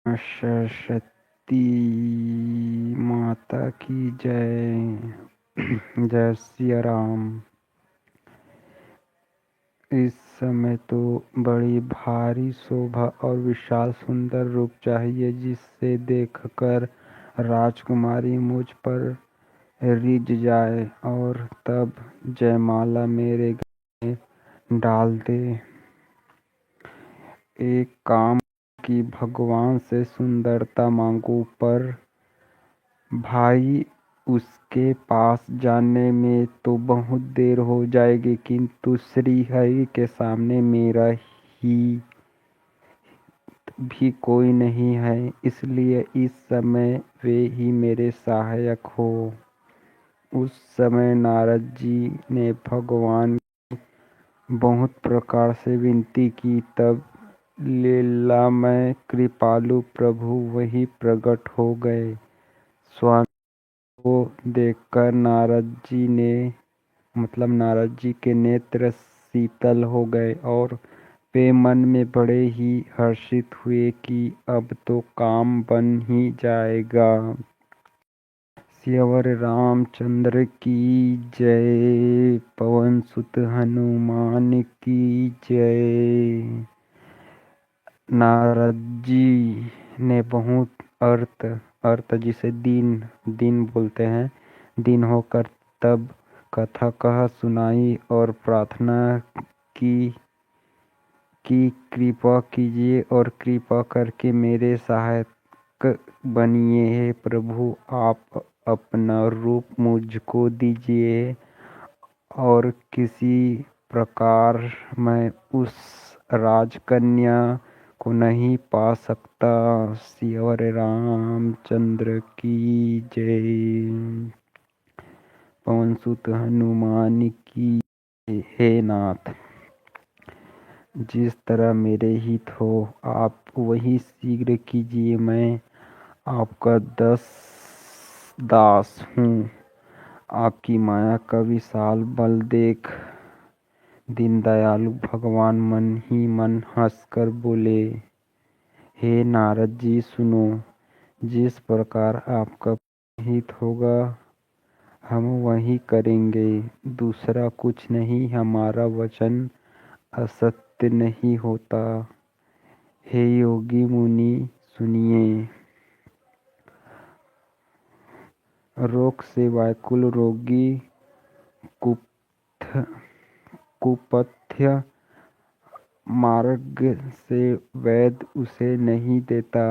सरस्वती माता की जय। जय सिया राम। इस समय तो बड़ी भारी शोभा और विशाल सुंदर रूप चाहिए, जिससे देखकर राजकुमारी मुझ पर रिझ जाए और तब जयमाला मेरे गले में डाल दे। एक काम की भगवान से सुंदरता मांगू, पर भाई उसके पास जाने में तो बहुत देर हो जाएगी, किंतु श्री हरि के सामने मेरा ही भी कोई नहीं है, इसलिए इस समय वे ही मेरे सहायक हो। उस समय नारद जी ने भगवान बहुत प्रकार से विनती की, तब लीलामय कृपालु प्रभु वही प्रकट हो गए। स्वामी को देखकर नारद जी के नेत्र शीतल हो गए और वे मन में बड़े ही हर्षित हुए कि अब तो काम बन ही जाएगा। सियावर रामचंद्र की जय। पवन सुत हनुमान की जय। नारद जी ने बहुत अर्थ जिसे दिन बोलते हैं, दिन होकर तब कथा कह सुनाई और प्रार्थना की कि कृपा कीजिए और कृपा करके मेरे सहायक बनिए। हे प्रभु, आप अपना रूप मुझको दीजिए और किसी प्रकार मैं उस राजकन्या को नहीं पा सकता। सियावर रामचंद्र की जय। पवन सुत हनुमान की जय। हे नाथ, जिस तरह मेरे हित हो आप वही शीघ्र कीजिए। मैं आपका दास हूँ। आपकी माया का विशाल बल देख दीन दयालु भगवान मन ही मन हंसकर बोले, हे नारद जी सुनो, जिस प्रकार आपका हित होगा हम वही करेंगे, दूसरा कुछ नहीं। हमारा वचन असत्य नहीं होता। हे योगी मुनि सुनिए। रोग से व्याकुल रोगी कुपथ्य मार्ग से वैद्य उसे नहीं देता।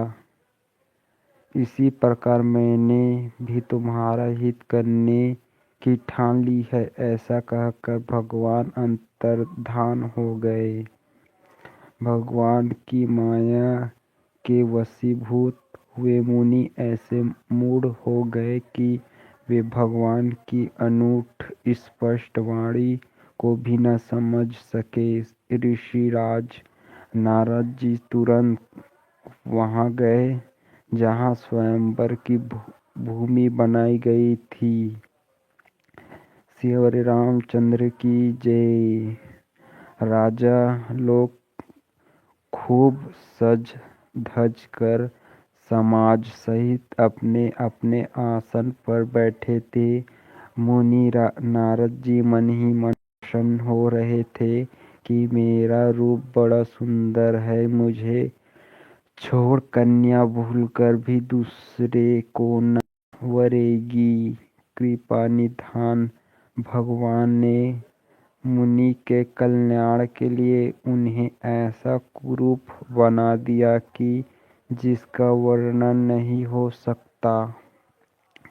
इसी प्रकार मैंने भी तुम्हारा हित करने की ठान ली है। ऐसा कहकर भगवान अंतर्धान हो गए। भगवान की माया के वशीभूत हुए मुनि ऐसे मूढ़ हो गए कि वे भगवान की अनूठ स्पष्ट वाणी को भी न समझ सके। ऋषिराज नारद जी तुरंत वहां गए जहाँ स्वयंवर की भूमि बनाई गई थी। सियावर रामचंद्र की जय। राजा लोग खूब सज धज कर समाज सहित अपने अपने आसन पर बैठे थे। मुनि नारद जी मन ही मन प्रसन्न हो रहे थे कि मेरा रूप बड़ा सुंदर है, मुझे छोड़ कन्या भूलकर भी दूसरे को न वरेगी। कृपा निधान भगवान ने मुनि के कल्याण के लिए उन्हें ऐसा कुरूप बना दिया कि जिसका वर्णन नहीं हो सकता,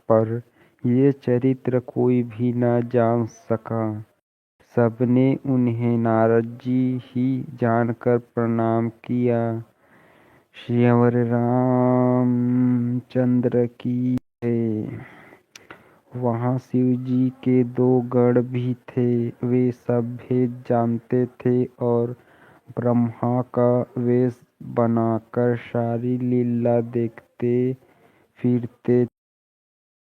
पर ये चरित्र कोई भी न जान सका। सबने उन्हें नारद जी ही जानकर प्रणाम किया। सियावर रामचंद्र की जय। वहाँ शिव जी के 2 गण भी थे। वे सब भेद जानते थे और ब्रह्मा का वेश बनाकर सारी लीला देखते फिरते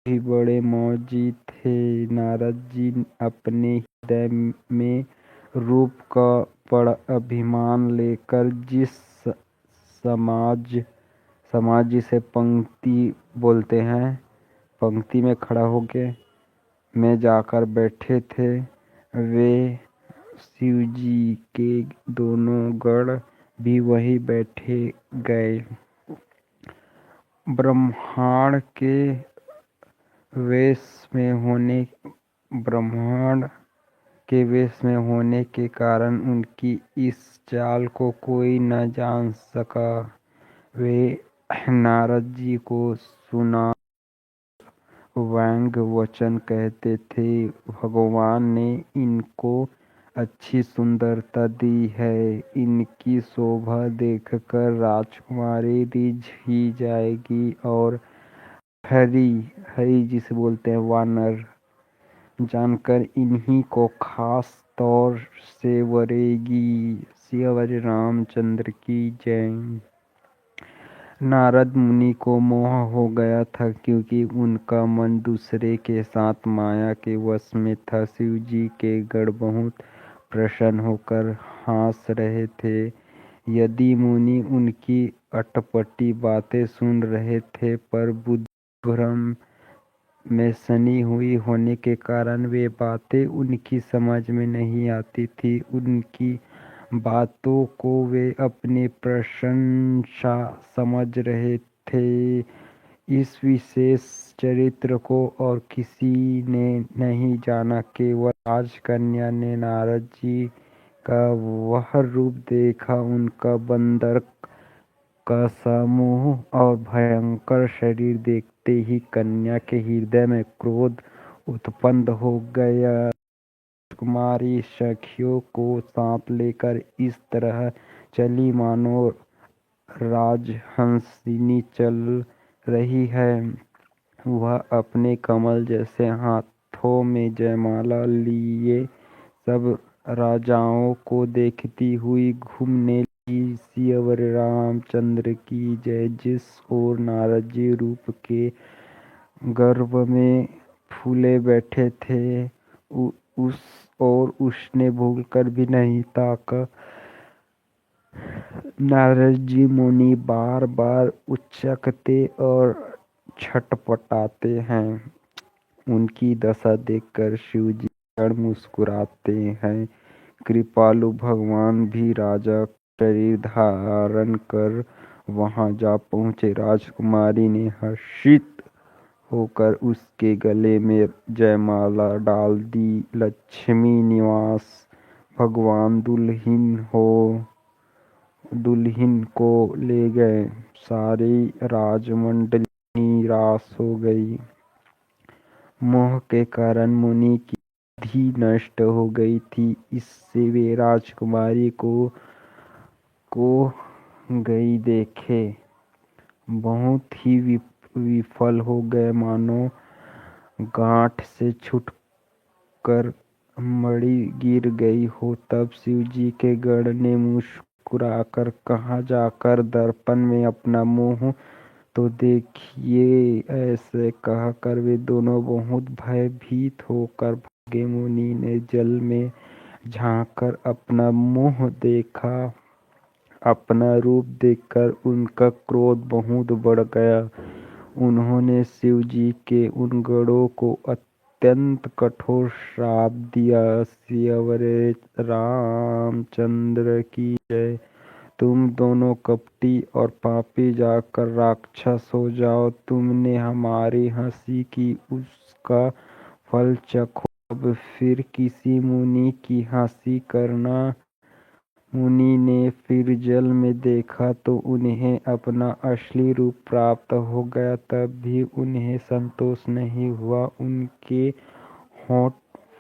भी बड़े मौजी थे। नारद जी अपने हृदय में रूप का बड़ा अभिमान लेकर जिस समाज समाज जिसे पंक्ति बोलते हैं, पंक्ति में खड़ा होके में जाकर बैठे थे। वे शिवजी के दोनों गण भी वहीं बैठे गए। ब्रह्मांड के वेश में होने के कारण उनकी इस चाल को कोई न जान सका। वे नारद जी को सुना व्यंग्य वचन कहते थे। भगवान ने इनको अच्छी सुंदरता दी है, इनकी शोभा देखकर राजकुमारी रिझ ही जाएगी और हरि जिसे बोलते हैं वानर जानकर इन्हीं को खास तौर से वरेगी। सियावर रामचंद्र की जय। नारद मुनि को मोह हो गया था क्योंकि उनका मन दूसरे के साथ माया के वश में था। शिव जी के गण बहुत प्रसन्न होकर हंस रहे थे। यदि मुनि उनकी अटपटी बातें सुन रहे थे, पर बुद्धि भ्रम में सनी हुई होने के कारण वे बातें उनकी समझ में नहीं आती थी। उनकी बातों को वे अपनी प्रशंसा समझ रहे थे। इस विशेष चरित्र को और किसी ने नहीं जाना, केवल राजकन्या ने। नारद जी का वह रूप देखा, उनका बंदर का समूह और भयंकर शरीर देखते ही कन्या के हृदय में क्रोध उत्पन्न हो गया। कुमारी सखियों को साथ लेकर इस तरह चली मानो राजहंसिनी चल रही है। वह अपने कमल जैसे हाथों में जयमाला लिए सब राजाओं को देखती हुई घूमने लगी। सियावर रामचंद्र की जय। जिस ओर नारद जी रूप के गर्भ में फूले बैठे थे, उस ओर उसने भूलकर भी नहीं ताका। नारद जी मुनि बार बार उचकते और छटपटाते हैं। उनकी दशा देखकर शिव जी मुस्कुराते हैं। कृपालु भगवान भी राजा शरीर धारण कर वहां जा पहुंचे। राजकुमारी ने हर्षित होकर उसके गले में जयमाला डाल दी। लक्ष्मी निवास भगवान दुल्हन को ले गए। सारी राजमंडली निराश हो गई। मोह के कारण मुनि की बुद्धि नष्ट हो गई थी। इससे वे राजकुमारी को गई देखे बहुत ही विफल हो गए, मानो गांठ से छूटकर मणि गिर गई हो। तब शिव जी के गण ने मुस्कुराकर कहा, जाकर दर्पण में अपना मुंह तो देखिए। ऐसे कहकर वे दोनों बहुत भयभीत होकर भागे। मुनि ने जल में झांककर अपना मुंह देखा। अपना रूप देखकर उनका क्रोध बहुत बढ़ गया। उन्होंने शिव जी के उन गणों को अत्यंत कठोर श्राप दिया। सियावर रामचंद्र की जय। तुम दोनों कपटी और पापी जाकर राक्षस हो जाओ। तुमने हमारी हंसी की, उसका फल चखो। अब फिर किसी मुनि की हंसी करना। मुनि ने फिर जल में देखा तो उन्हें अपना असली रूप प्राप्त हो गया। तब भी उन्हें संतोष नहीं हुआ। उनके होंठ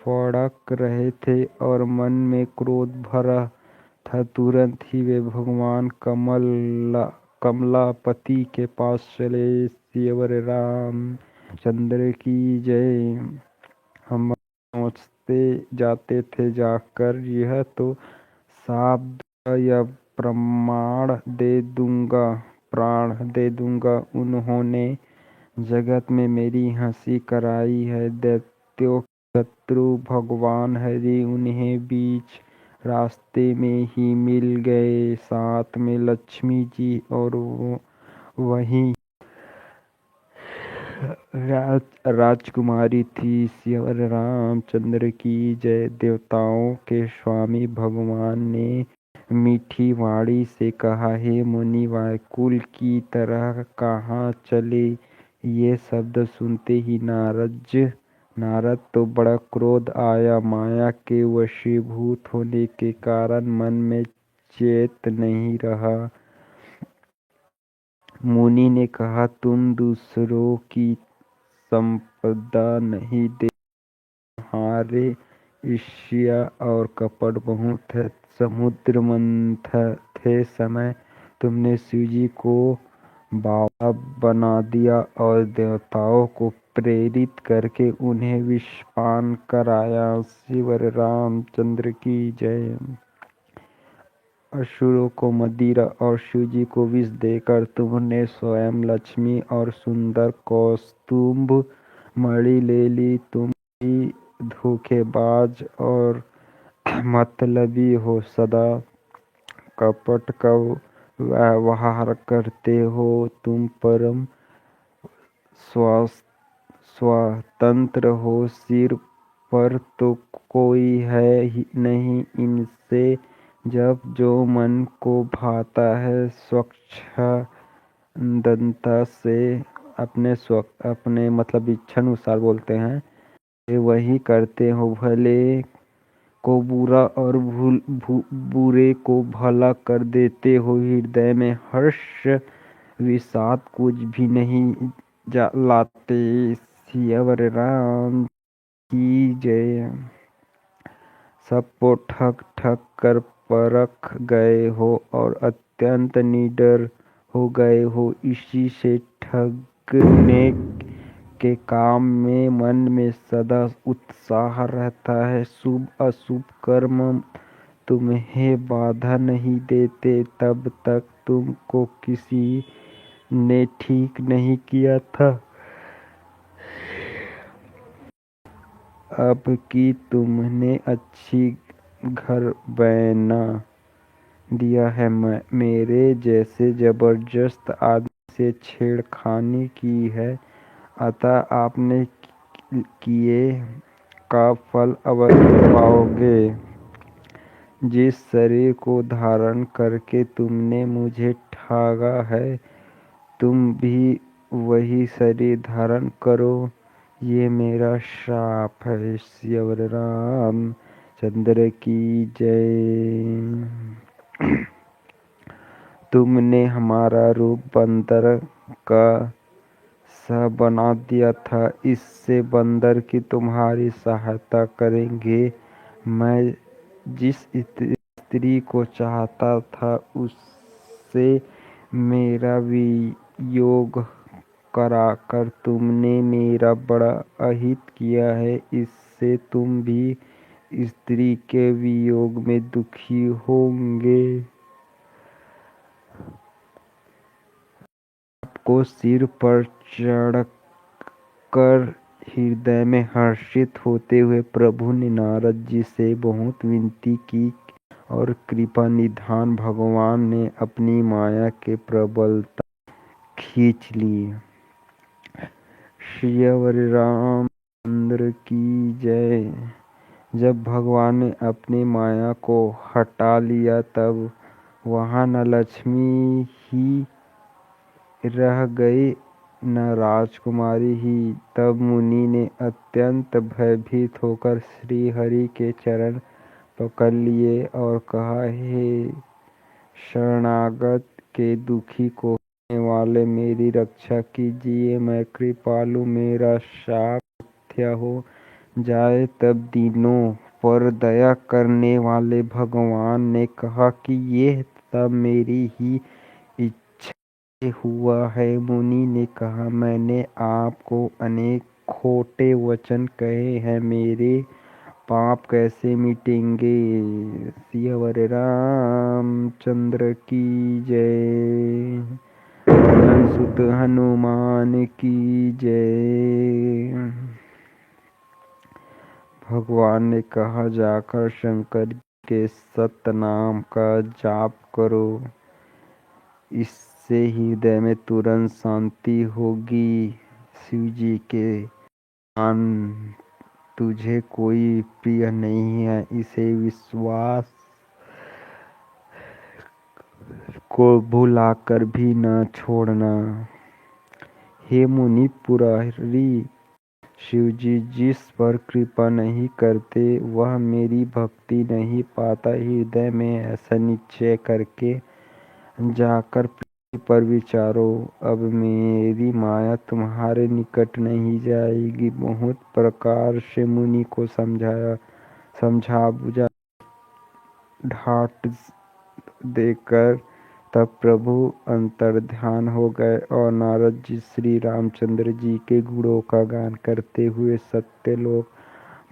फड़क रहे थे और मन में क्रोध भरा था। तुरंत ही वे भगवान कमलापति के पास चले। सियावर रामचंद्र की जय। हम सोचते जाते थे, जाकर यह तो साप दूंगा या प्राण दे दूंगा। उन्होंने जगत में मेरी हंसी कराई है। दैत्यों के शत्रु भगवान हरि उन्हें बीच रास्ते में ही मिल गए। साथ में लक्ष्मी जी और वहीं राजकुमारी थी। सियावर रामचंद्र की जय। देवताओं के स्वामी भगवान ने मीठी वाणी से कहा, हे मुनि, व्याकुल की तरह कहाँ चले। ये शब्द सुनते ही नारद तो बड़ा क्रोध आया। माया के वशीभूत होने के कारण मन में चैत नहीं रहा। मुनि ने कहा, तुम दूसरों की संपदा नहीं दे, तुम्हारे ईर्ष्या और कपट बहुत है। समुद्र मंथते समय तुमने शिवजी को बावला बना दिया और देवताओं को प्रेरित करके उन्हें विषपान कराया। शिवर रामचंद्र की जय। असुरों को मदिरा और शिवजी को विष देकर तुमने स्वयं लक्ष्मी और सुंदर कौस्तुभ मणि ले ली। तुम भी धोखेबाज और मतलबी हो, सदा कपट का व्यवहार करते हो। तुम परम स्वतंत्र हो, सिर पर तो कोई है ही नहीं। इनसे जब जो मन को भाता है स्वच्छंदता से अपने मतलब इच्छानुसार बोलते हैं, वे वही करते हो। भले को बुरा और बुरे को भला कर देते हो। हृदय में हर्ष विषाद कुछ भी नहीं लाते। सियावर राम की जय। सबको ठग ठग कर परख गए हो और अत्यंत निडर हो गए हो। इसी से ठगने के काम में मन में सदा उत्साह रहता है। शुभ अशुभ कर्म तुम्हें बाधा नहीं देते। तब तक तुमको किसी ने ठीक नहीं किया था। अब कि तुमने अच्छी घर बना दिया है, मेरे जैसे जबरदस्त आदमी से छेड़खानी की है, अतः आपने किए का फल अवश्य पाओगे। जिस शरीर को धारण करके तुमने मुझे ठगा है, तुम भी वही शरीर धारण करो, ये मेरा शाप है। सियावर राम चंद्र की जय। तुमने हमारा रूप बंदर का सा बना दिया था। इससे बंदर की तुम्हारी सहायता करेंगे। मैं जिस स्त्री को चाहता था उससे मेरा वियोग कराकर तुमने मेरा बड़ा अहित किया है। इससे तुम भी स्त्री के वियोग में दुखी होंगे। आपको सिर पर चढ़कर हृदय में हर्षित होते हुए प्रभु ने नारद जी से बहुत विनती की और कृपा निधान भगवान ने अपनी माया के प्रबलता खींच ली। सियावर रामचंद्र की जय। जब भगवान ने अपनी माया को हटा लिया तब वहाँ न लक्ष्मी ही रह गई न राजकुमारी ही। तब मुनि ने अत्यंत भयभीत होकर श्री हरि के चरण पकड़ लिए और कहा, हे शरणागत के दुखी को होने वाले, मेरी रक्षा कीजिए। मैं कृपालु, मेरा शाप मिथ्या हो जाए। तब तीनों पर दया करने वाले भगवान ने कहा कि ये सब मेरी ही इच्छा से हुआ है। मुनि ने कहा, मैंने आपको अनेक खोटे वचन कहे हैं, मेरे पाप कैसे मिटेंगे। सियावर रामचंद्र की जय। पवन सुत हनुमान की जय। भगवान ने कहा, जाकर शंकर के सत नाम का जाप करो, इससे इससे हृदय में तुरंत शांति होगी। शिव जी के मान तुझे कोई प्रिय नहीं है, इसे विश्वास को भुलाकर भी न छोड़ना। हे मुनि पुरारी, शिवजी जिस पर कृपा नहीं करते वह मेरी भक्ति नहीं पाता। हृदय में ऐसा निश्चय करके जाकर पृथ्वी पर विचारो। अब मेरी माया तुम्हारे निकट नहीं जाएगी। बहुत प्रकार से मुनि को समझा बुझा ढाट देकर तब प्रभु अंतर्ध्यान हो गए और नारद जी श्री रामचंद्र जी के गुणों का गान करते हुए सत्यलोक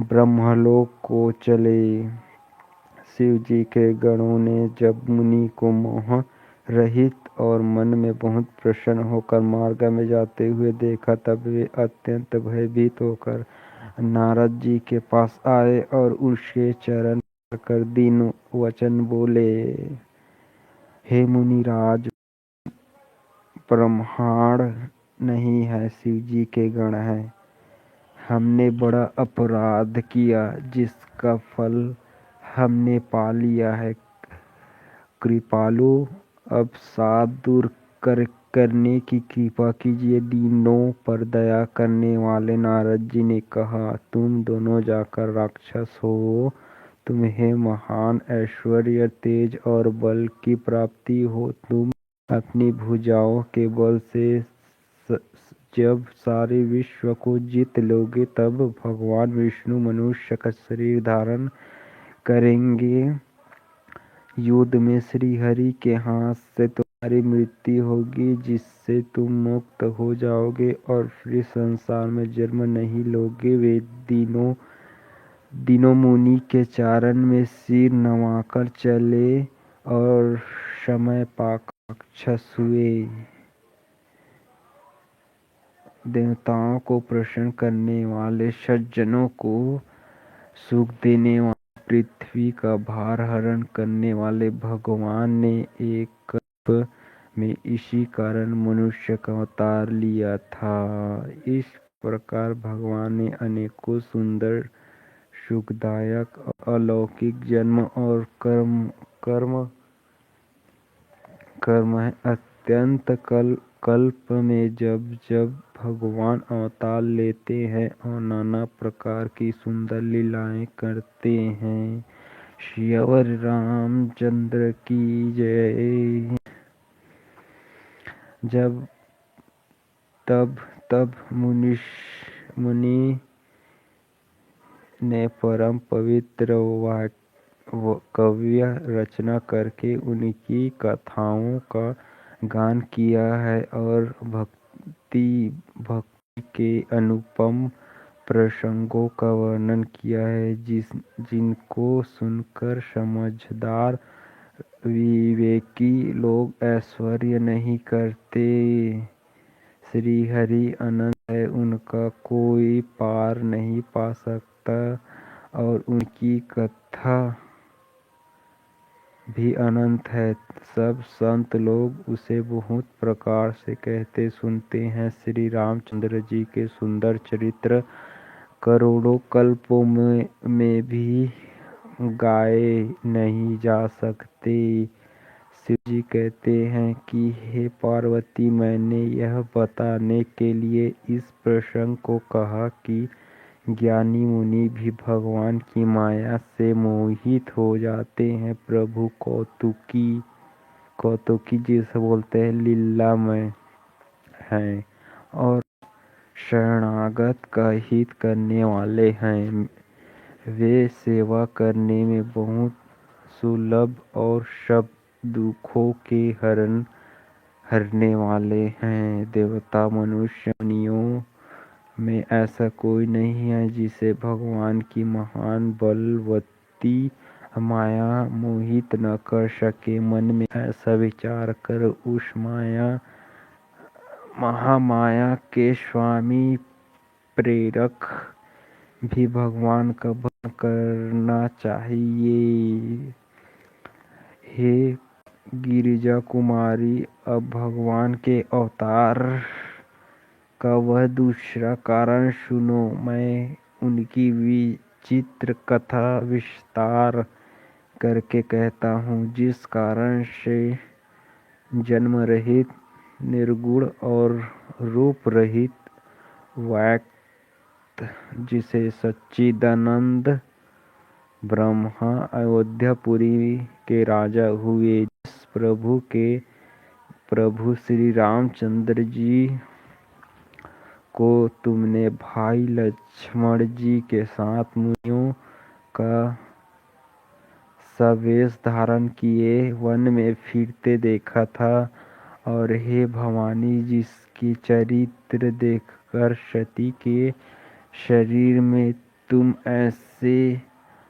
ब्रह्मलोक को चले। शिव जी के गणों ने जब मुनि को मोह रहित और मन में बहुत प्रसन्न होकर मार्ग में जाते हुए देखा, तब वे अत्यंत भयभीत होकर नारद जी के पास आए और उसके चरण पकड़कर दीन वचन बोले। हे मुनिराज, ब्रह्मांड नहीं है, शिव जी के गण हैं। हमने बड़ा अपराध किया जिसका फल हमने पा लिया है। कृपालु, अब साथ दूर करने की कृपा कीजिए। दीनों पर दया करने वाले नारद जी ने कहा, तुम दोनों जाकर राक्षस हो, तुम्हें महान ऐश्वर्य, तेज और बल की प्राप्ति हो। तुम अपनी भुजाओं के बल से जब सारे विश्व को जीत लोगे, तब भगवान विष्णु मनुष्य का शरीर धारण करेंगे। युद्ध में श्री हरि के हाथ से तुम्हारी मृत्यु होगी, जिससे तुम मुक्त हो जाओगे और फिर संसार में जन्म नहीं लोगे। वे दिनों मुनि के चरण में सिर नवाकर चले और समय पाकर राक्षस हुए। देवताओं को प्रसन्न करने वाले, सज्जनों को सुख देने वाले, पृथ्वी का भार हरण करने वाले भगवान ने एक कल्प में इसी कारण मनुष्य का अवतार लिया था। इस प्रकार भगवान ने अनेकों सुंदर, सुखदायक, अलौकिक जन्म और कर्म है। अत्यंत कल्प में जब जब भगवान अवतार लेते हैं और नाना प्रकार की सुंदर लीलाएं करते हैं। श्रीवर रामचंद्र की जय। तब मुनि ने परम पवित्र काव्य रचना करके उनकी कथाओं का गान किया है और भक्ति के अनुपम प्रसंगों का वर्णन किया है, जिनको सुनकर समझदार विवेकी लोग ऐश्वर्य नहीं करते। श्री हरि अनंत है, उनका कोई पार नहीं पा सकता और उनकी कथा भी अनंत है। सब संत लोग उसे बहुत प्रकार से कहते सुनते हैं। श्री रामचंद्र जी के सुंदर चरित्र करोड़ों कल्पों में भी गाए नहीं जा सकते। शिव जी कहते हैं कि हे पार्वती, मैंने यह बताने के लिए इस प्रसंग को कहा कि ज्ञानी मुनि भी भगवान की माया से मोहित हो जाते हैं। प्रभु कौतुकी जिसे बोलते हैं, लीलामय हैं और शरणागत का हित करने वाले हैं। वे सेवा करने में बहुत सुलभ और सब दुखों के हरने वाले हैं। देवता, मनुष्य, मुनियों में ऐसा कोई नहीं है जिसे भगवान की महान बलवती माया मोहित न कर सके। मन में ऐसा विचार कर उस महामाया के स्वामी प्रेरक भी भगवान का भजन करना चाहिए। हे गिरिजा कुमारी। अब भगवान के अवतार का वह दूसरा कारण सुनो। मैं उनकी विचित्र कथा विस्तार करके कहता हूँ। जिस कारण से जन्म रहित, निर्गुण और रूप रहित व्यक्त, जिसे सच्चिदानंद ब्रह्मा अयोध्यापुरी के राजा हुए, जिस प्रभु श्री रामचंद्र जी को तुमने भाई लक्ष्मण जी के साथ मुनियों का सवेश धारण किए वन में फिरते देखा था, और हे भवानी, जिसकी चरित्र देखकर सती के शरीर में तुम ऐसे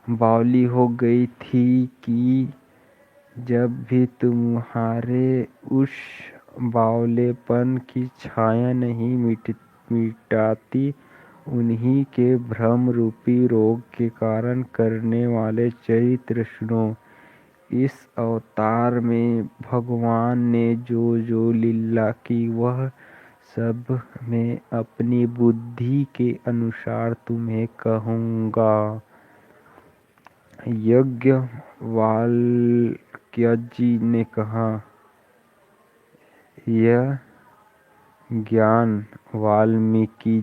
बावली हो गई थी कि जब भी तुम्हारे उस बावलेपन की छाया नहीं मिटाती, उन्हीं के भ्रम रूपी रोग के कारण करने वाले चरित्र सुनो। इस अवतार में भगवान ने जो जो लीला की, वह सब मैं अपनी बुद्धि के अनुसार तुम्हें कहूँगा। याज्ञवल्क्य जी ने कहा, यह ज्ञान वाल्मीकि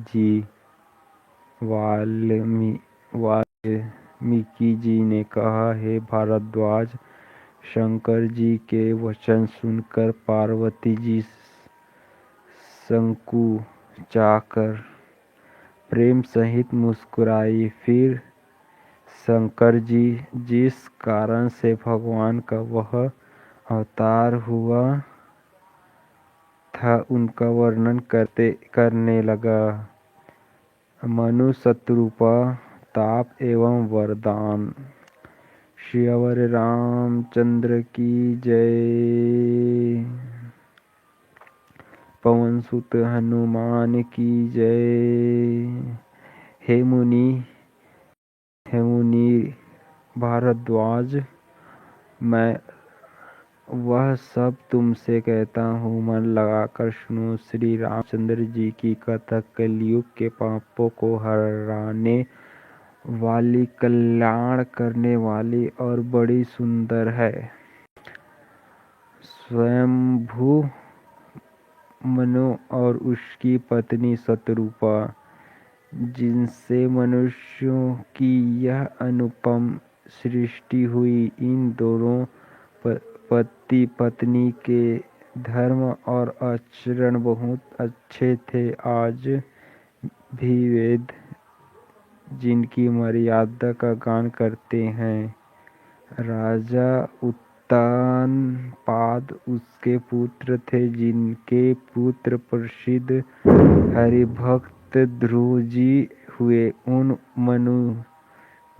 जी ने कहा। हे भारद्वाज, शंकर जी के वचन सुनकर पार्वती जी संकुचाकर प्रेम सहित मुस्कुराई। फिर शंकर जी जिस कारण से भगवान का वह अवतार हुआ था, उनका वर्णन करने लगा। मनु शत्रुपा ताप एवं वरदान। श्रीवर रामचंद्र की जय। पवन सुत हनुमान की जय। हे मुनि भारद्वाज, मैं वह सब तुमसे कहता हूँ, मन लगाकर सुनो। श्री रामचंद्र जी की कथा कलयुग के पापों को हराने वाली, कल्याण करने वाली और बड़ी सुंदर है। स्वयंभू मनु और उसकी पत्नी शत्रुपा, जिनसे मनुष्यों की यह अनुपम सृष्टि हुई, इन दोनों पति पत्नी के धर्म और आचरण बहुत अच्छे थे। आज भी वेद जिनकी मर्यादा का गान करते हैं। राजा उत्तानपाद उसके पुत्र थे, जिनके पुत्र प्रसिद्ध हरिभक्त ध्रुव जी हुए। उन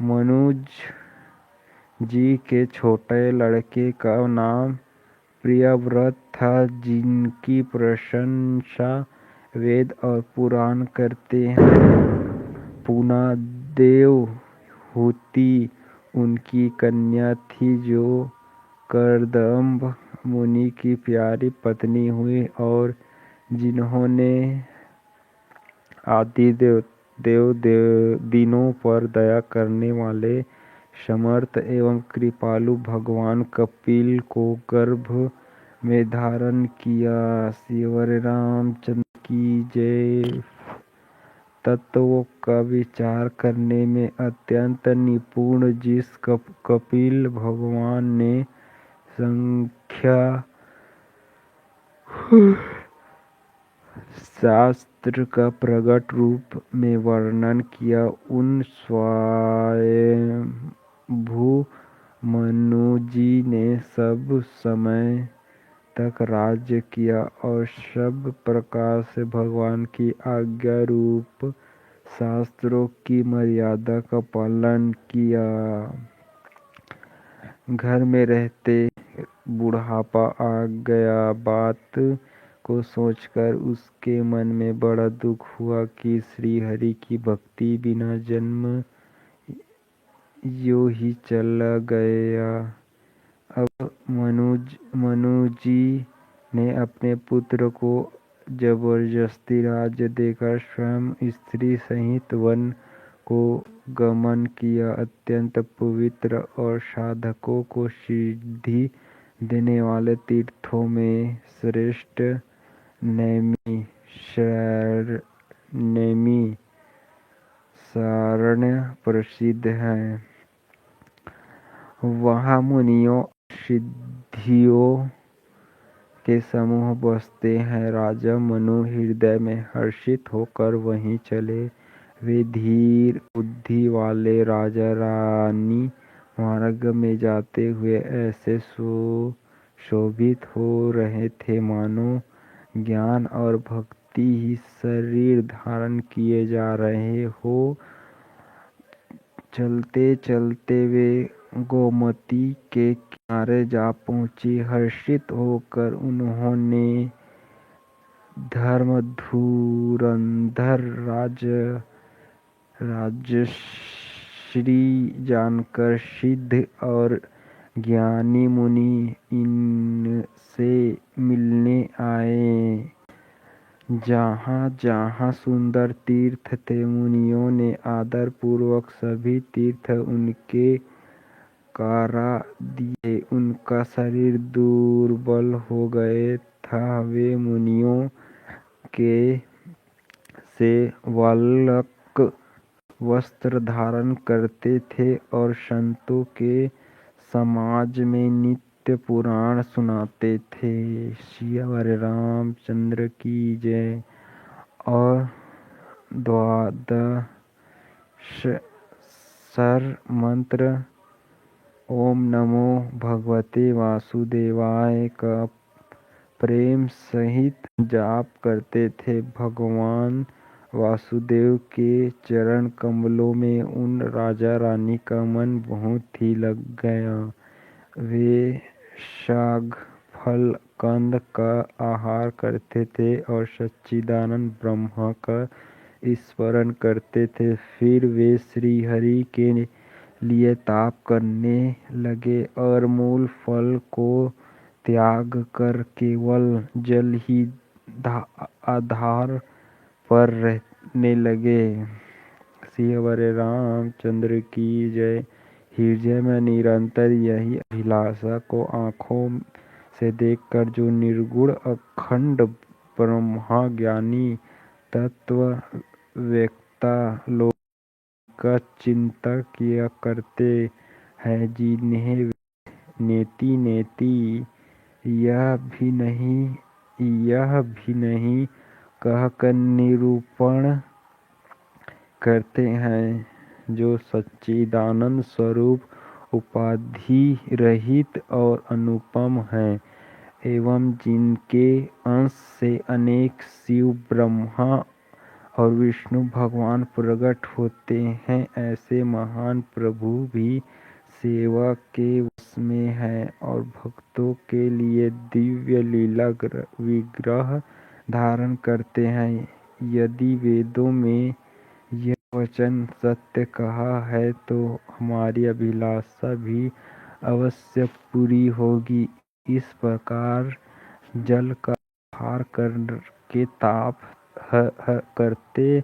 मनुज जी के छोटे लड़के का नाम प्रियव्रत था, जिनकी प्रशंसा वेद और पुराण करते हैं। पूना देवहूति उनकी कन्या थी, जो कर्दम्ब मुनि की प्यारी पत्नी हुई, और जिन्होंने आदि दीनों पर दया करने वाले समर्थ एवं कृपालु भगवान कपिल को गर्भ में धारण किया। श्रीवर रामचंद्र की जय। तत्वों का विचार करने में अत्यंत निपुण जिस कपिल भगवान ने संख्या शास्त्र का प्रकट रूप में वर्णन किया, उन स्वयंभू मनु जी ने सब समय तक राज्य किया और सब प्रकार से भगवान की आज्ञा रूप शास्त्रों की मर्यादा का पालन किया। घर में रहते बुढ़ापा आ गया। बात को सोचकर उसके मन में बड़ा दुख हुआ कि श्री हरि की भक्ति बिना जन्म यूं ही चला गया। अब मनुजी ने अपने पुत्र को जबरदस्ती राज्य देकर स्वयं स्त्री सहित वन को गमन किया। अत्यंत पवित्र और साधकों को सिद्धि देने वाले तीर्थों में श्रेष्ठ नैमिषारण्य प्रसिद्ध है। वहाँ मुनियों और सिद्धियों के समूह बसते हैं। राजा मनु हृदय में हर्षित होकर वहीं चले। वे धीर बुद्धि वाले राजा रानी मार्ग में जाते हुए ऐसे शोभित हो रहे थे मानो ज्ञान और भक्ति ही शरीर धारण किए जा रहे हो। चलते चलते वे गोमती के किनारे जा पहुंची। हर्षित होकर उन्होंने धर्मधुरंधर राजर्षि जानकर सिद्ध और ज्ञानी मुनि इनसे मिलने आए। जहाँ जहाँ सुंदर तीर्थ थे, मुनियों ने आदर पूर्वक सभी तीर्थ उनके करा दिए। उनका शरीर दुर्बल हो गया था। वे मुनियों के से वल्लक वस्त्र धारण करते थे और संतों के समाज में नित्य पुराण सुनाते थे। सियावर रामचंद्र की जय। और द्वादशर मंत्र ओम नमो भगवते वासुदेवाय का प्रेम सहित जाप करते थे। भगवान वासुदेव के चरण कमलों में उन राजा रानी का मन बहुत ही लग गया। वे शाक फल कंद का आहार करते थे और सच्चिदानंद ब्रह्मा का स्मरण करते थे। फिर वे श्री हरि के लिए ताप करने लगे और मूल फल को त्याग कर केवल जल ही आधार पर रहने लगे। सियावर रामचंद्र की जय। हृदय में निरंतर यही अभिलाषा को आँखों से देखकर जो निर्गुण अखंड ब्रह्मा ज्ञानी तत्ववेत्ता लोग का चिंतन किया करते हैं, जिन्हें नेति नेति यह भी नहीं कहकर निरूपण करते हैं, जो सच्चिदानंद स्वरूप उपाधि रहित और अनुपम है एवं जिनके अंश से अनेक शिव ब्रह्मा और विष्णु भगवान प्रकट होते हैं। ऐसे महान प्रभु भी सेवा के वश में हैं और भक्तों के लिए दिव्य लीला विग्रह धारण करते हैं। यदि वेदों में यह वचन सत्य कहा है तो हमारी अभिलाषा भी अवश्य पूरी होगी। इस प्रकार जल का आहार करके ताप करते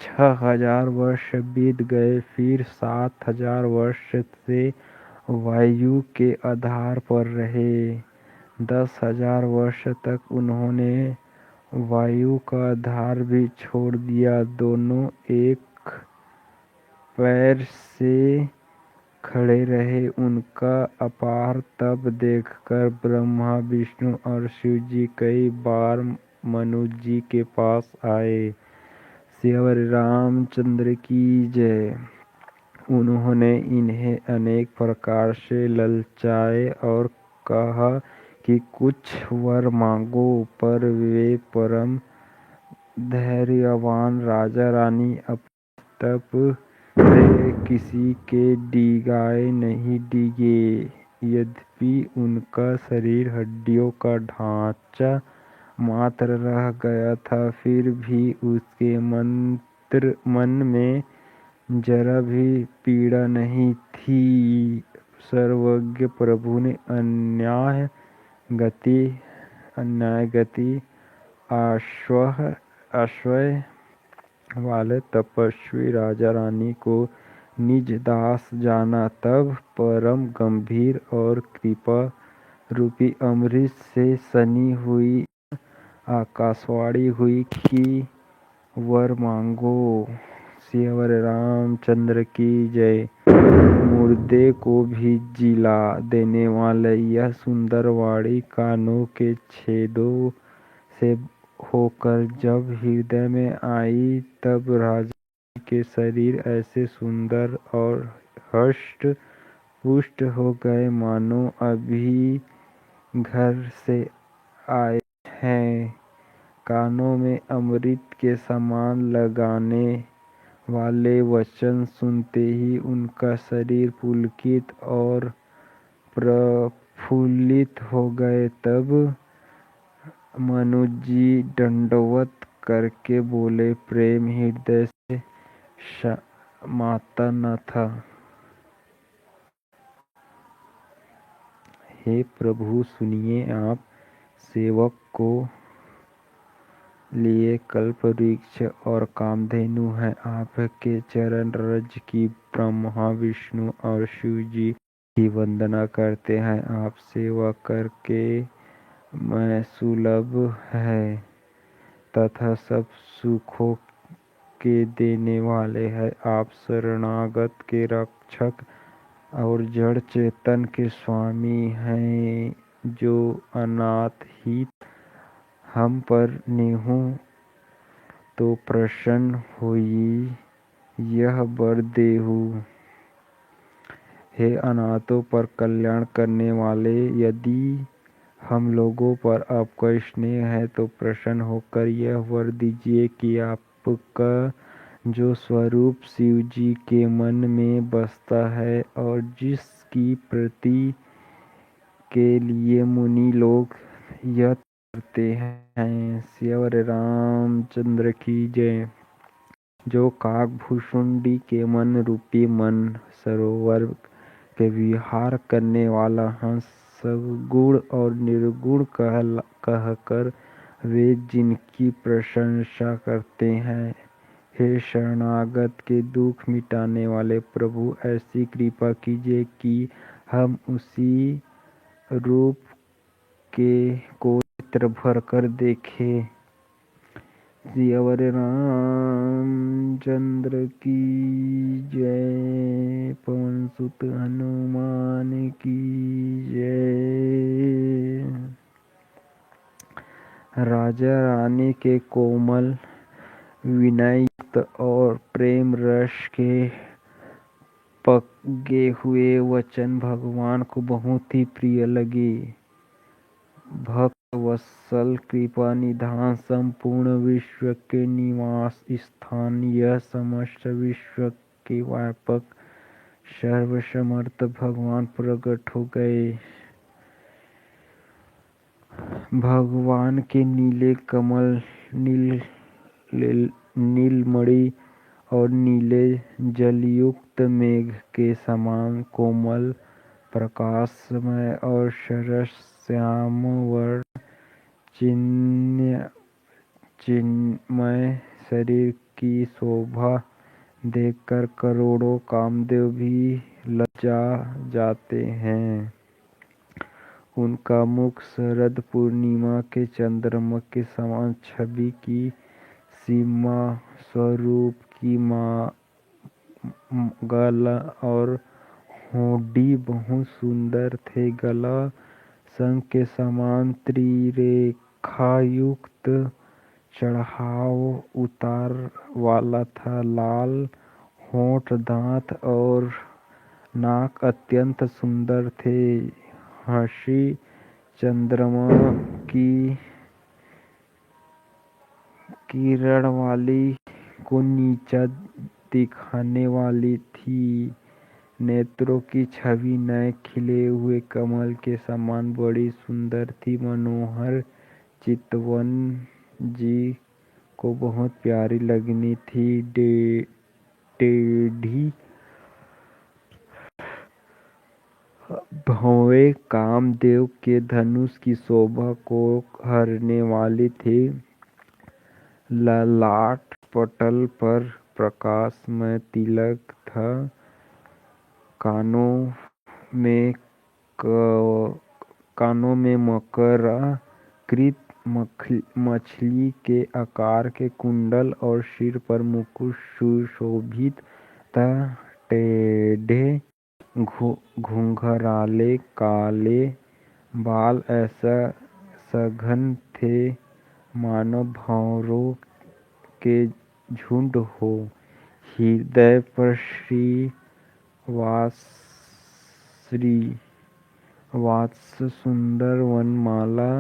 6000 वर्ष बीत गए। फिर 7000 वर्ष से वायु के आधार पर रहे। 10,000 वर्ष तक उन्होंने वायु का आधार भी छोड़ दिया। दोनों एक पैर से खड़े रहे। उनका अपार तप देखकर ब्रह्मा विष्णु और शिव जी कई बार मनु जी के पास आए। सियावर रामचंद्र की जय। उन्होंने इन्हें अनेक प्रकार से ललचाए और कहा कि कुछ वर मांगो, पर वे परम धैर्यवान राजा रानी अपने तप से किसी के डिगाए नहीं डिगे। यद्यपि उनका शरीर हड्डियों का ढांचा मात्र रह गया था, फिर भी उसके मन में जरा भी पीड़ा नहीं थी। सर्वज्ञ प्रभु ने अन्याय गति आश्रय वाले तपस्वी राजा रानी को निज दास जाना। तब परम गंभीर और कृपा रूपी अमृत से सनी हुई आकाशवाणी हुई कि वर मांगो। सियावर रामचंद्र की जय। मुर्दे को भी जिला देने वाले यह सुंदर वाणी कानों के छेदों से होकर जब हृदय में आई, तब राजा के शरीर ऐसे सुंदर और हष्ट पुष्ट हो गए मानो अभी घर से आए हैं। कानों में अमृत के समान लगाने वाले वचन सुनते ही उनका शरीर पुलकित और प्रफुल्लित हो गए। तब मनुजी दंडवत करके बोले, प्रेम हृदय से समाता न था। हे प्रभु, सुनिए, आप सेवक को लिए कल्प वृक्ष और कामधेनु है। आपके चरण रज की ब्रह्मा विष्णु और शिव जी की वंदना करते हैं। आप सेवा करके मैं सुलभ है तथा सब सुखों के देने वाले हैं। आप शरणागत के रक्षक और जड़ चेतन के स्वामी हैं। जो अनाथ हित हम पर नेहु तो प्रसन्न होई, यह वर देहु। हे अनाथों पर कल्याण करने वाले, यदि हम लोगों पर आपका स्नेह है तो प्रसन्न होकर यह वर दीजिए कि आपका जो स्वरूप शिव जी के मन में बसता है और जिसकी प्रीति के लिए मुनि लोग यत्न करते हैं। सियावर रामचंद्र की जय। जो काकभुषुंडी के मन रूपी मन सरोवर के विहार करने वाला हंस सगुण और निर्गुण कहकर वे जिनकी प्रशंसा करते हैं। हे शरणागत के दुख मिटाने वाले प्रभु, ऐसी कृपा कीजिए कि हम उसी रूप के को नेत्र भरकर देखें। सियावर रामचंद्र की जय। पवन सुत हनुमान की जय। राजा रानी के कोमल विनययुक्त और प्रेम रस के पगे हुए वचन भगवान को बहुत ही प्रिय लगे। भक्त वत्सल कृपा निधान संपूर्ण विश्व के निवास स्थान, यह समस्त विश्व के व्यापक सर्वसमर्थ भगवान प्रकट हो गए। भगवान के नीले कमल नीलमणि और नीले जलयुक्त मेघ के समान कोमल प्रकाशमय और सरस श्याम वर्ण चिन्मय शरीर की शोभा देखकर करोड़ों कामदेव भी लज्जा जाते हैं। उनका मुख शरद पूर्णिमा के चंद्रमा के समान छवि की सीमा स्वरूप की गला और होड़ी बहुत सुंदर थे। गला शंख के समान त्रिरेखा युक्त चढ़ाव उतार वाला था। लाल होंठ, दांत और नाक अत्यंत सुंदर थे। हंसी चंद्रमा की किरण वाली को नीचा दिखाने वाली थी। नेत्रों की छवि नए खिले हुए कमल के समान बड़ी सुंदर थी। मनोहर चितवन जी को बहुत प्यारी लगनी थी। टेढ़ी भौवें कामदेव के धनुष की शोभा को हरने वाली थी। ललाट पटल पर प्रकाशमय तिलक था। में कानों में मकराकृत मछली के आकार के कुंडल और सिर पर मुकुट सुशोभित था। टेढ़े घुंघराले काले बाल ऐसा सघन थे मानो भंवरों के झुंड हो। हृदय पर वात्स सुंदर वनमाला,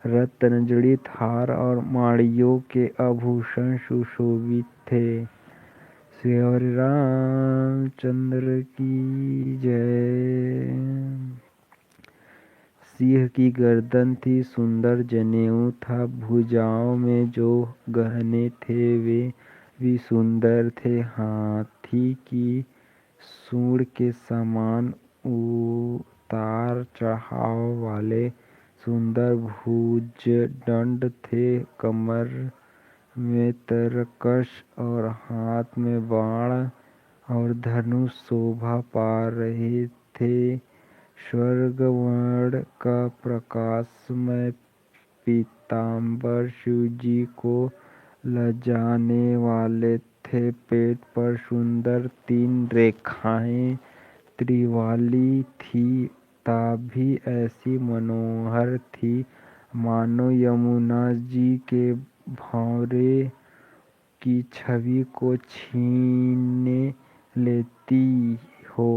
रत्नजड़ित हार और मणियों के आभूषण सुशोभित थे। श्री रामचंद्र की जय। सिंह की गर्दन थी, सुंदर जनेऊ था। भुजाओं में जो गहने थे वे भी सुंदर थे। हाथी की सूंड के समान उतार चढ़ाव वाले सुंदर भुजदंड थे। कमर में तरकश और हाथ में बाण और धनुष शोभा पा रहे थे। स्वर्गवर्ण का प्रकाशमय पीतांबर शिवजी को लजाने वाले थे। पेट पर सुंदर 3 रेखाएं त्रिवाली थी। ताभी ऐसी मनोहर थी मानो यमुना जी के भंवरे की छवि को छीन लेती हो।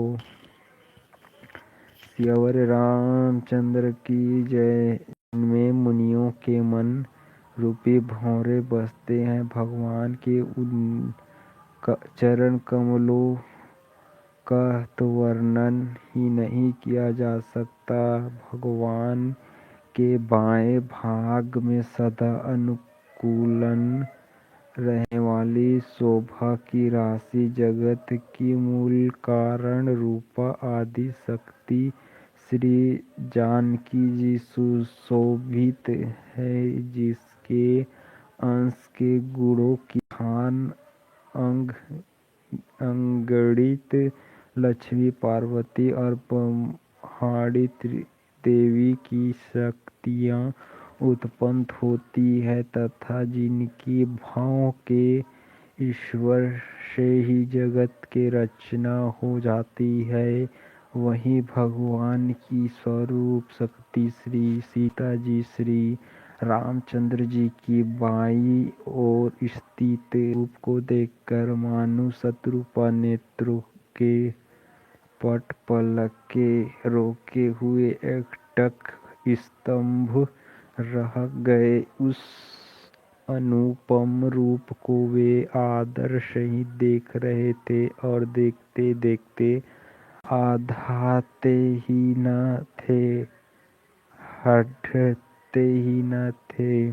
श्री रामचंद्र की जय। इनमें मुनियों के मन रूपी भंवरे बसते हैं। भगवान के उन चरण कमलों का तो वर्णन ही नहीं किया जा सकता। भगवान के बाएं भाग में सदा अनुकूलन रहने वाली शोभा की राशि, जगत की मूल कारण रूपा आदि शक्ति श्री जानकी जी सुशोभित है। जिसके अंश के गुणों की खान अगणित लक्ष्मी, पार्वती और पहाड़ी देवी की शक्तियाँ उत्पन्न होती है तथा जिनकी भाव के ईश्वर से ही जगत की रचना हो जाती है, वही भगवान की स्वरूप शक्ति श्री सीता जी श्री रामचंद्र जी की बाईं ओर स्थित रूप को देखकर मानो शत्रुपा नेत्रों के पट पलके रोके हुए एकटक स्तंभ रह गए। उस अनुपम रूप को वे आदर सहित देख रहे थे और देखते देखते आधाते ही न थे, हटते ही न थे।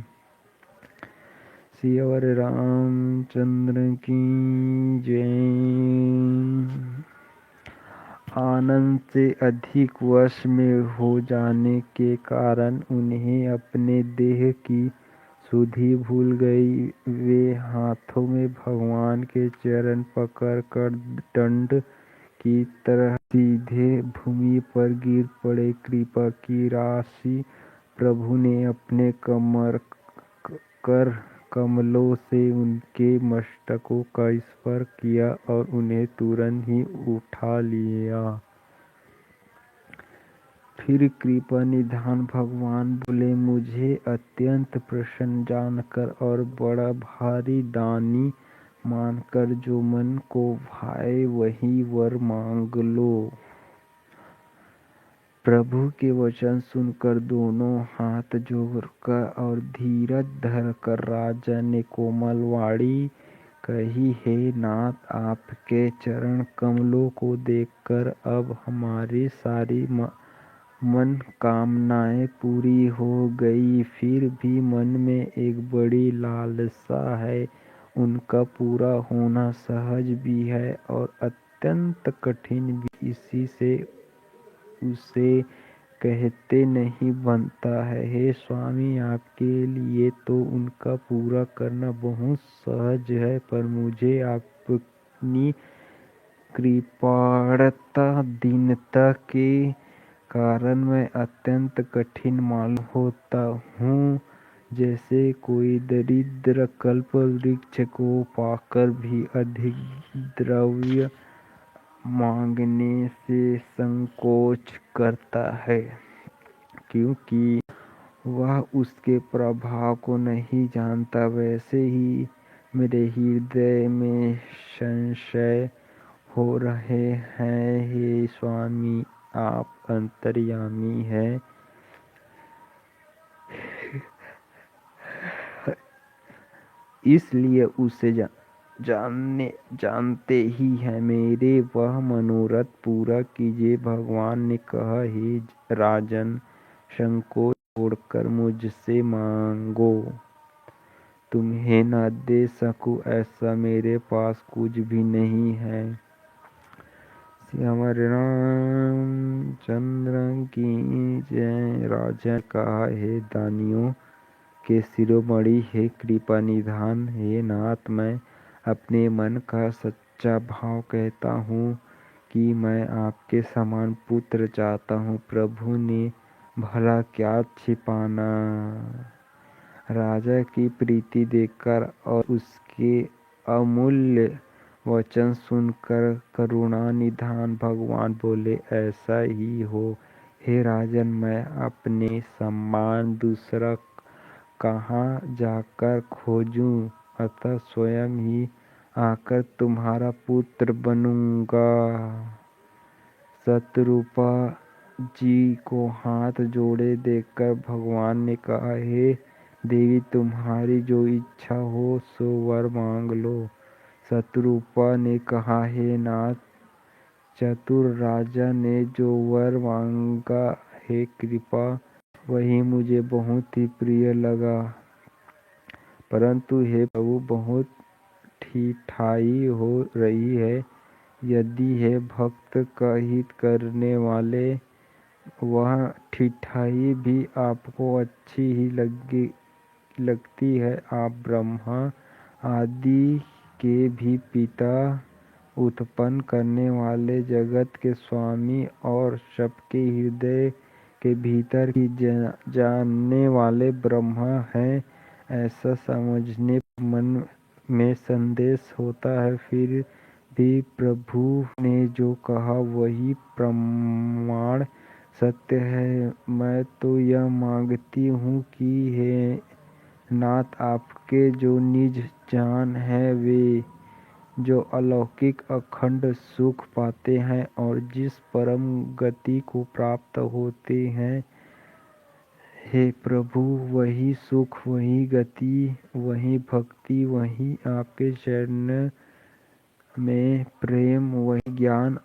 श्री रामचंद्र की जय। आनंद से अधिक वश में हो जाने के कारण उन्हें अपने देह की सुधि भूल गई। वे हाथों में भगवान के चरण पकड़कर दंड की तरह सीधे भूमि पर गिर पड़े। कृपा की राशि प्रभु ने अपने कर कमलों से उनके मस्तकों का स्पर्श किया और उन्हें तुरंत ही उठा लिया। फिर कृपा निधान भगवान बोले, मुझे अत्यंत प्रसन्न जानकर और बड़ा भारी दानी मानकर जो मन को भाए वही वर मांग लो। प्रभु के वचन सुनकर दोनों हाथ जोड़कर और धीरज धरकर राजा ने कोमल वाणी कही, हे नाथ, आपके चरण कमलों को देखकर अब हमारी सारी मनोकामनाएं पूरी हो गई। फिर भी मन में एक बड़ी लालसा है। उनका पूरा होना सहज भी है और अत्यंत कठिन भी। इसी से उसे कहते नहीं बनता है। हे स्वामी, आपके लिए तो उनका पूरा करना बहुत सहज है, पर मुझे अपनी कृपाणता दीनता के कारण मैं अत्यंत कठिन मालूम होता हूँ, जैसे कोई दरिद्र कल्प वृक्ष को पाकर भी अधिक द्रव्य मांगने से संकोच करता है, क्योंकि वह उसके प्रभाव को नहीं जानता। वैसे ही मेरे हृदय में संशय हो रहे हैं। हे स्वामी, आप अंतर्यामी हैं, इसलिए उसे जानते ही हैं। मेरे वह मनोरथ पूरा कीजिए। भगवान ने कहा, हे राजन, संकोच छोड़कर मुझसे मांगो। तुम्हें न दे सकूं ऐसा मेरे पास कुछ भी नहीं है। श्याम रामचंद्र की जय। राजा ने कहा, हे दानियों के शिरोमणि, हे कृपा निधान, हे नाथ, मैं अपने मन का सच्चा भाव कहता हूँ कि मैं आपके समान पुत्र चाहता हूँ। प्रभु ने भला क्या छिपाना। राजा की प्रीति देखकर और उसके अमूल्य वचन सुनकर करुणा निधान भगवान बोले, ऐसा ही हो। हे राजन, मैं अपने समान दूसरा कहाँ जाकर खोजूं, अतः स्वयं ही आकर तुम्हारा पुत्र बनूंगा। शतरूपा जी को हाथ जोड़े देखकर भगवान ने कहा, हे देवी, तुम्हारी जो इच्छा हो सो वर मांग लो। शतरूपा ने कहा, हे नाथ, चतुर राजा ने जो वर मांगा, हे कृपा, वही मुझे बहुत ही प्रिय लगा। परंतु हे प्रभु, बहुत ठिठाई हो रही है। यदि हे भक्त का हित करने वाले, वह ठिठाई भी आपको अच्छी ही लगती है। आप ब्रह्मा आदि के भी पिता, उत्पन्न करने वाले, जगत के स्वामी और सबके हृदय के भीतर की जानने वाले ब्रह्मा हैं, ऐसा समझने मन में संदेश होता है। फिर भी प्रभु ने जो कहा वही प्रमाण सत्य है। मैं तो यह मांगती हूँ कि हे नाथ, आपके जो निज जान है, वे जो अलौकिक अखंड सुख पाते हैं और जिस परम गति को प्राप्त होते हैं, हे प्रभु, वही सुख, वही गति, वही भक्ति, वही आपके चरण में प्रेम, वही ज्ञान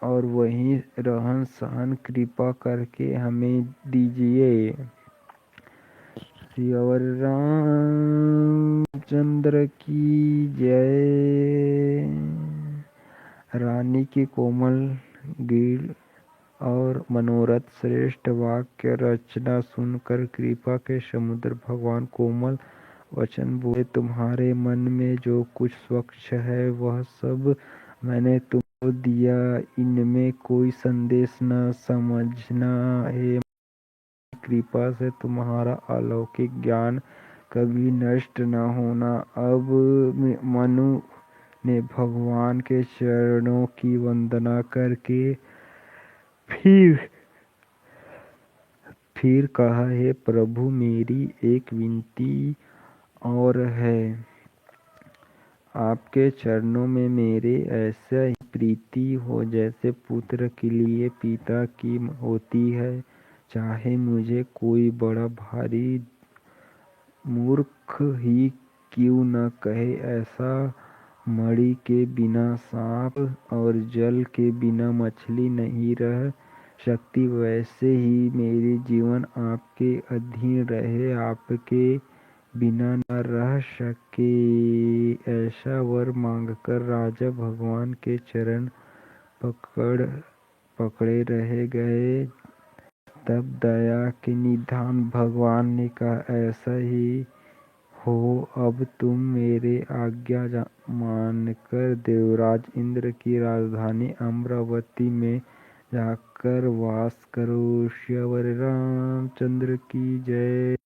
और वही रहन सहन कृपा करके हमें दीजिए। श्री रामचंद्र की जय। रानी की कोमल गीत और मनोरथ श्रेष्ठ वाक्य रचना सुनकर कृपा के समुद्र भगवान कोमल वचन बोले, तुम्हारे मन में जो कुछ स्वच्छ है वह सब मैंने तुमको दिया। इनमें कोई संदेश न समझना। हे कृपा से तुम्हारा अलौकिक ज्ञान कभी नष्ट न होना। अब मनु ने भगवान के चरणों की वंदना करके फिर कहा, हे प्रभु, मेरी एक विनती और है। आपके चरणों में मेरे ऐसा ही प्रीति हो जैसे पुत्र के लिए पिता की होती है। चाहे मुझे कोई बड़ा भारी मूर्ख ही क्यों न कहे, ऐसा मणि के बिना सांप और जल के बिना मछली नहीं रह सकती, वैसे ही मेरी जीवन आपके अधीन रहे, आपके बिना न रह सके। ऐसा वर मांगकर राजा भगवान के चरण पकड़ पकड़े रह गए। तब दया के निधान भगवान ने कहा, ऐसा ही हो, अब तुम मेरे आज्ञा मानकर देवराज इंद्र की राजधानी अमरावती में जाकर वास करो। श्री रामचंद्र की जय।